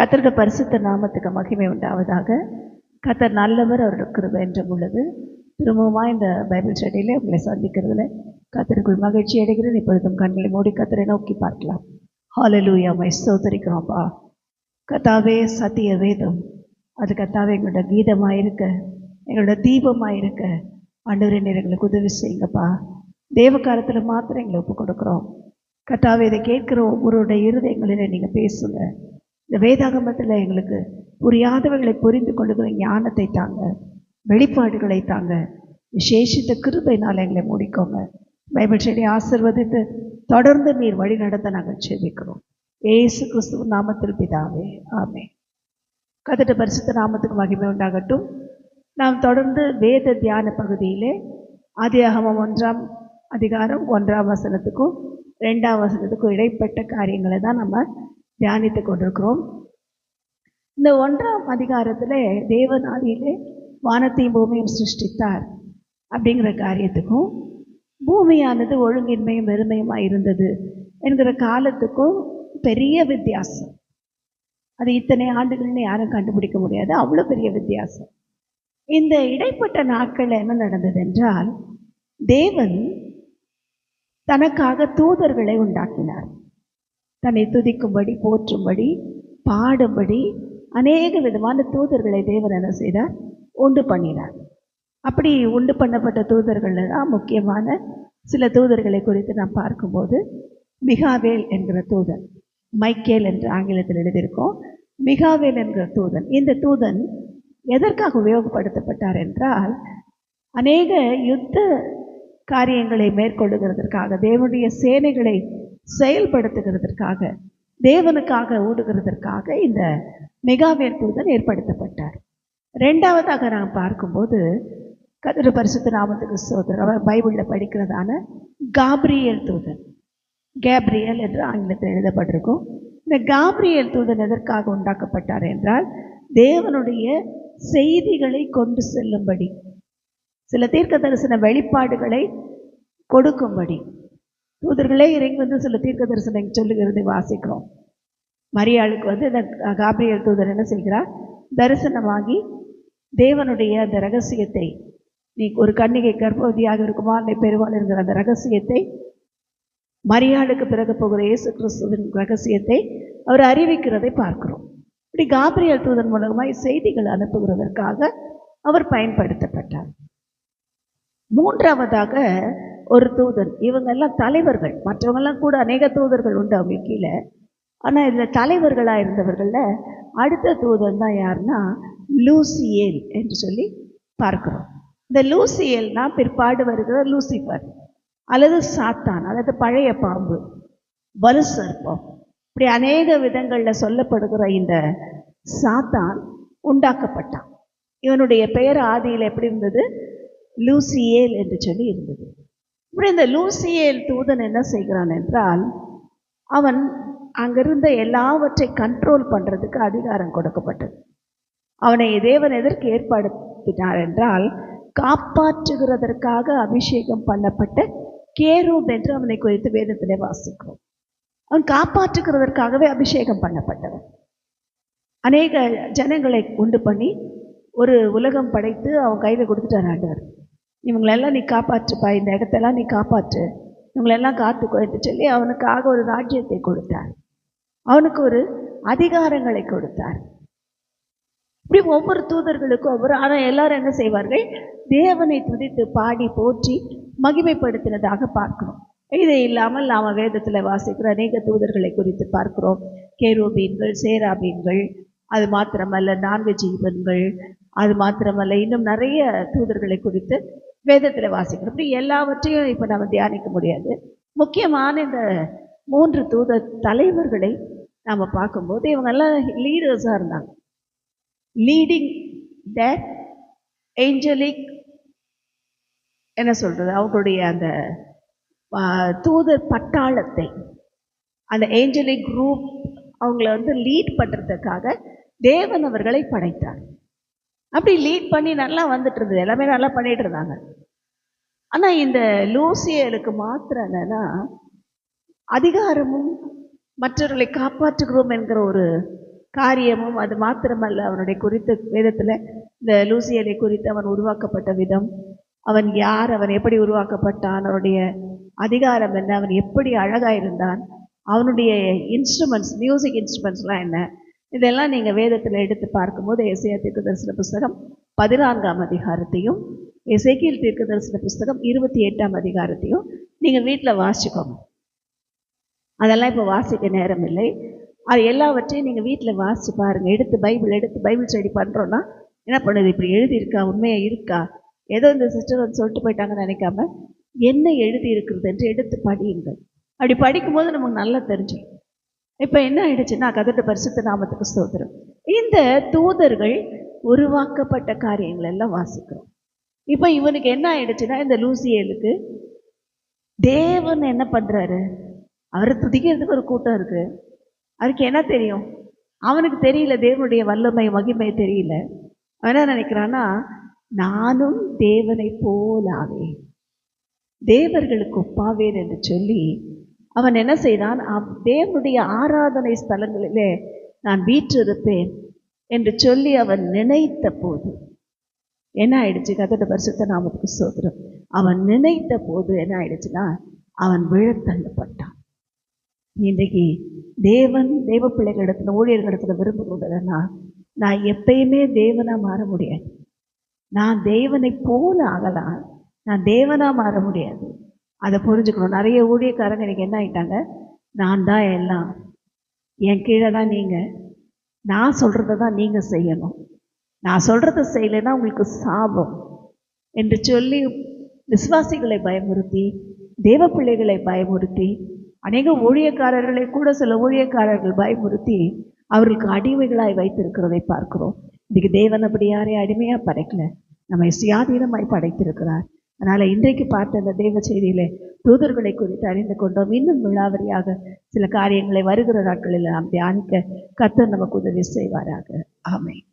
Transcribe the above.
கர்த்தருடைய பரிசுத்த நாமத்துக்கு மகிமை உண்டாவதாக. கர்த்தர் நல்லவர், அவருடைய கிருபை என்றும் உள்ளது. திரும்பவுமா இந்த பைபிள் ஸ்டடியில் உங்களை சந்திக்கிறதுல கர்த்தருக்குள் மகிழ்ச்சி அடைகிறேன். இப்பொழுதும் கண்களை மூடி கர்த்தரை நோக்கி பார்க்கலாம். ஹல்லேலூயா, மை ஸ்தோத்திரிக்கிறோம்ப்பா. கர்த்தாவே, சத்திய வேதம் அது கர்த்தாவே எங்களோட கீதமாக இருக்க, எங்களோட தீபமாக இருக்க ஆண்டவரே நீர் எங்களுக்கு உதவி செய்யுங்கப்பா. தேவ காலத்தில் மாத்திரம் எங்களை ஒப்பு கொடுக்குறோம். கர்த்தாவே, இதை கேட்குற ஒவ்வொருடைய இருதயங்களிலே நீங்கள் பேசுங்க. இந்த வேதாகமத்தில் எங்களுக்கு புரியாதவர்களை புரிந்து கொள்ளுகிற ஞானத்தை தாங்க, வெளிப்பாடுகளை தாங்க, விசேஷித்த கிருபையினால் எங்களை முடிக்கோங்க. பைபிள் செடி ஆசீர்வதித்து தொடர்ந்து நீர் வழி நடத்த நாங்கள் ஜெபிக்கிறோம். இயேசு கிறிஸ்துவ நாமத்தில் பிதாவே, ஆமென். கர்த்தருடைய பரிசுத்த நாமத்துக்கு மகிமை உண்டாகட்டும். நாம் தொடர்ந்து வேத தியான பகுதியிலே ஆதியாகமம் 1ஆம் அதிகாரம் 1ஆம் வசனத்துக்கும் 2ஆம் வசனத்துக்கும் இடைப்பட்ட காரியங்களை தான் நம்ம தியானித்து கொண்டிருக்கிறோம். இந்த 1ஆம் அதிகாரத்தில் தேவன் ஆதியிலே வானத்தையும் பூமியும் சிருஷ்டித்தார் அப்படிங்கிற காரியத்துக்கும், பூமியானது ஒழுங்கின்மையும் வெறுமையுமாக இருந்தது என்கிற காலத்துக்கும் பெரிய வித்தியாசம். அது இத்தனை ஆண்டுகள்னு யாரும் கண்டுபிடிக்க முடியாது, அவ்வளோ பெரிய வித்தியாசம். இந்த இடைப்பட்ட நாட்களில் என்ன நடந்தது என்றால், தேவன் தனக்காக தூதர்களை உண்டாக்கினார். தன்னை துதிக்கும்படி, போற்றும்படி, பாடும்படி அநேக விதமான தூதர்களை தேவன் என்ன செய்தார்? உண்டு பண்ணினார். அப்படி உண்டு பண்ணப்பட்ட தூதர்களில் தான் முக்கியமான சில தூதர்களை குறித்து நாம் பார்க்கும்போது, மிகாவேல் என்கிற தூதன், மைக்கேல் என்று ஆங்கிலத்தில் எழுதியிருக்கோம். மிகாவேல் என்கிற தூதன், இந்த தூதன் எதற்காக உபயோகப்படுத்தப்பட்டார் என்றால், அநேக யுத்த காரியங்களை மேற்கொள்ளுகிறதற்காக, தேவனுடைய சேனைகளை செயல்படுத்துகிறதற்காக, தேவனுக்காக ஓடுகிறதற்காக இந்த மிகாவேல் தூதன் ஏற்படுத்தப்பட்டார். ரெண்டாவதாக நாம் பார்க்கும்போது, கர்த்தருடைய பரிசுத்த நாமத்துக்கு ஸ்தோத்திரம், பைபிளில் படிக்கிறதான காப்ரியேல் தூதன், கேப்ரியல் என்று ஆங்கிலத்தில் எழுதப்பட்டிருக்கும். இந்த காப்ரியேல் தூதன் எதற்காக உண்டாக்கப்பட்டார் என்றால், தேவனுடைய செய்திகளை கொண்டு செல்லும்படி, சில தீர்க்க தரிசன வெளிப்பாடுகளை கொடுக்கும்படி. தூதர்களே இறங்கி வந்து சில தீர்க்க தரிசனம் சொல்லுகிறதை வாசிக்கிறோம். மரியாளுக்கு வந்து இந்த காப்ரியேல் தூதன் என்ன செய்கிறார்? தரிசனமாகி தேவனுடைய அந்த ரகசியத்தை, நீ ஒரு கன்னிகை கர்ப்பவதியாக இருக்குமா, நீ பெறுவாள் என்கிற அந்த ரகசியத்தை, மரியாளுக்கு பிறகு போகிற இயேசு கிறிஸ்துவின் ரகசியத்தை அவர் அறிவிக்கிறதை பார்க்கிறோம். இப்படி காப்ரியேல் தூதன் மூலமாய் செய்திகள் அனுப்புகிறதற்காக அவர் பயன்படுத்தப்பட்டார். மூன்றாவதாக ஒரு தூதன், இவங்கெல்லாம் தலைவர்கள், மற்றவங்கெல்லாம் கூட அநேக தூதர்கள் உண்டு அவங்க கீழே. ஆனால் இதில் தலைவர்களாக இருந்தவர்களில் அடுத்த தூதன் தான் யாருன்னா லூசியேல் என்று சொல்லி பார்க்கிறோம். இந்த லூசியேல்னா பிற்பாடு வருகிற லூசிஃபர் அல்லது சாத்தான், அல்லது பழைய பாம்பு, வலு சர்ப்பம், இப்படி அநேக விதங்களில் சொல்லப்படுகிற இந்த சாத்தான் உண்டாக்கப்பட்டான். இவனுடைய பெயர் ஆதியில் எப்படி இருந்தது? லூசியேல் என்று சொல்லி இருந்தது. இப்படி இந்த லூசியேல் தூதன் என்ன செய்கிறான் என்றால், அவன் அங்கிருந்த எல்லாவற்றை கண்ட்ரோல் பண்ணுறதுக்கு அதிகாரம் கொடுக்கப்பட்டது. அவனை தேவன் எதற்கு ஏற்படுத்தினார் என்றால், காப்பாற்றுகிறதற்காக அபிஷேகம் பண்ணப்பட்ட கேரூப் என்று அவனை குறித்து வேதத்திலே வாசிக்கிறோம். அவன் காப்பாற்றுகிறதற்காகவே அபிஷேகம் பண்ணப்பட்டவன். அநேக ஜனங்களை உண்டு பண்ணி ஒரு உலகம் படைத்து அவன் கையில் கொடுத்துட்டார் ஆண்டவர். இவங்களெல்லாம் நீ காப்பாற்றுப்பா, இந்த இடத்தெல்லாம் நீ காப்பாற்று, இவங்களெல்லாம் காத்துக்கோ என்று சொல்லி அவனுக்காக ஒரு ராஜ்யத்தை கொடுத்தார், அவனுக்கு ஒரு அதிகாரங்களை கொடுத்தார். இப்படி ஒவ்வொரு தூதர்களுக்கும் ஒவ்வொரு, ஆனால் எல்லாரும் என்ன செய்வார்கள்? தேவனை துதித்து பாடி போற்றி மகிமைப்படுத்தினதாக பார்க்கிறோம். இது இல்லாமல் நாம் வேதத்தில் வாசிக்கிற அநேக தூதர்களை குறித்து பார்க்கிறோம். கேருபீன்கள், சேராபீன்கள், அது மாத்திரமல்ல 4 ஜீவன்கள், அது மாத்திரமல்ல இன்னும் நிறைய தூதர்களை குறித்து வேதத்தில் வாசிக்கிறோம். இப்படி எல்லாவற்றையும் இப்போ நம்ம தியானிக்க முடியாது. முக்கியமான இந்த 3 தூதர் தலைவர்களை நாம் பார்க்கும்போது இவங்கெல்லாம் லீடர்ஸாக இருந்தாங்க. லீடிங் த ஏஞ்சலிக், என்ன சொல்கிறது, அவங்களுடைய அந்த தூதர் பட்டாளத்தை, அந்த ஏஞ்சலிக் குரூப், அவங்கள வந்து லீட் பண்ணுறதுக்காக தேவன் அவர்களை படைத்தார். அப்படி லீட் பண்ணி நல்லா வந்துட்டு இருந்தது, எல்லாமே நல்லா பண்ணிட்டு இருந்தாங்க. ஆனால் இந்த லூசியேலுக்கு மாத்திரம் என்னன்னா, அதிகாரமும் மற்றவர்களை காப்பாற்றுகிறோம் என்கிற ஒரு காரியமும் அது மாத்திரமல்ல, அவனுடைய குறித்த வேதத்தில் இந்த லூசியலை குறித்து அவன் உருவாக்கப்பட்ட விதம், அவன் யார், அவன் எப்படி உருவாக்கப்பட்டான், அவனுடைய அதிகாரம் என்ன, அவன் எப்படி அழகாக இருந்தான், அவனுடைய இன்ஸ்ட்ருமெண்ட்ஸ், மியூசிக் இன்ஸ்ட்ருமெண்ட்ஸ்லாம் என்ன, இதெல்லாம் நீங்கள் வேதத்தில் எடுத்து பார்க்கும்போது எசேக்கியா தீர்க்கதரிசன புஸ்தகம் 14ஆம் அதிகாரத்தையும் எசேக்கியேல் தீர்க்கதரிசன புஸ்தகம் 28ஆம் அதிகாரத்தையும் நீங்கள் வீட்டில் வாசிக்கோங்க. அதெல்லாம் இப்போ வாசிக்க நேரம் இல்லை. அது எல்லாவற்றையும் நீங்கள் வீட்டில் வாசித்து பாருங்கள். எடுத்து பைபிள் ஸ்டடி பண்ணுறோன்னா என்ன பண்ணுது, இப்படி எழுதியிருக்கா, உண்மையாக இருக்கா, ஏதோ இந்த சிஸ்டர் வந்து சொல்லிட்டு போயிட்டாங்கன்னு நினைக்காம என்ன எழுதி இருக்கிறது என்று எடுத்து படியுங்கள். அப்படி படிக்கும்போது நமக்கு நல்லா தெரிஞ்சிடும். இப்போ என்ன ஆயிடுச்சுன்னா, கர்த்தருடைய பரிசுத்த நாமத்துக்கு ஸ்தோத்திரம், இந்த தூதர்கள் உருவாக்கப்பட்ட காரியங்கள் எல்லாம் வாசிக்கிறோம். இப்போ இவனுக்கு என்ன ஆயிடுச்சுன்னா, இந்த லூசியேலுக்கு தேவன் என்ன பண்ணுறாரு, அவரை துதிக்கிறதுக்கு ஒரு கூட்டம் இருக்குது. அவருக்கு என்ன தெரியும், அவனுக்கு தெரியல, தேவனுடைய வல்லமை மகிமை தெரியல. அவன் என்ன நினைக்கிறான்னா, நானும் தேவனை போலாவே, தேவர்களுக்கு ஒப்பாவேன் என்று சொல்லி அவன் என்ன செய்தான், தேவனுடைய ஆராதனை ஸ்தலங்களிலே நான் வீற்றிருப்பேன் என்று சொல்லி அவன் நினைத்த போது என்ன ஆயிடுச்சு, கர்த்தருடைய பரிசுத்த நாமத்துக்கு ஸ்தோத்திரம், அவன் நினைத்த போது என்ன ஆயிடுச்சுன்னா, அவன் விழத்தள்ளப்பட்டான். இன்றைக்கு தேவ பிள்ளைகளிடத்துல, ஊழியர்களிடத்துல விரும்புகிறதுன்னா, நான் எப்பயுமே தேவனாக மாற முடியாது, நான் தேவனை போல ஆகலாம், நான் தேவனாக மாற முடியாது. அதை புரிஞ்சுக்கணும். நிறைய ஊழியக்காரங்க எனக்கு என்ன ஆகிட்டாங்க, நான் தான் எல்லாம், என் கீழே தான் நீங்கள், நான் சொல்கிறத தான் நீங்கள் செய்யணும், நான் சொல்கிறத செய்யலைன்னா உங்களுக்கு சாபம் என்று சொல்லி விசுவாசிகளை பயமுறுத்தி, தேவ பிள்ளைகளை பயமுறுத்தி, அநேக ஊழியக்காரர்களை கூட சில ஊழியக்காரர்கள் பயமுறுத்தி அவர்களுக்கு அடிமைகளாய் வைத்திருக்கிறதை பார்க்கிறோம். இன்றைக்கு தேவன் அப்படி யாரையும் அடிமையாக படைக்கல, நம்மை சுயாதீனமாய் படைத்திருக்கிறார். அதனால் இன்றைக்கு பார்த்த இந்த தேவ செய்தியிலே தூதர்களை குறித்து அறிந்து கொண்டோம். இன்னும் விழாவரியாக சில காரியங்களை வருகிற நாட்களில் நாம் தியானிக்க கர்த்தர் நமக்கு உதவி செய்வாராக. ஆமென்.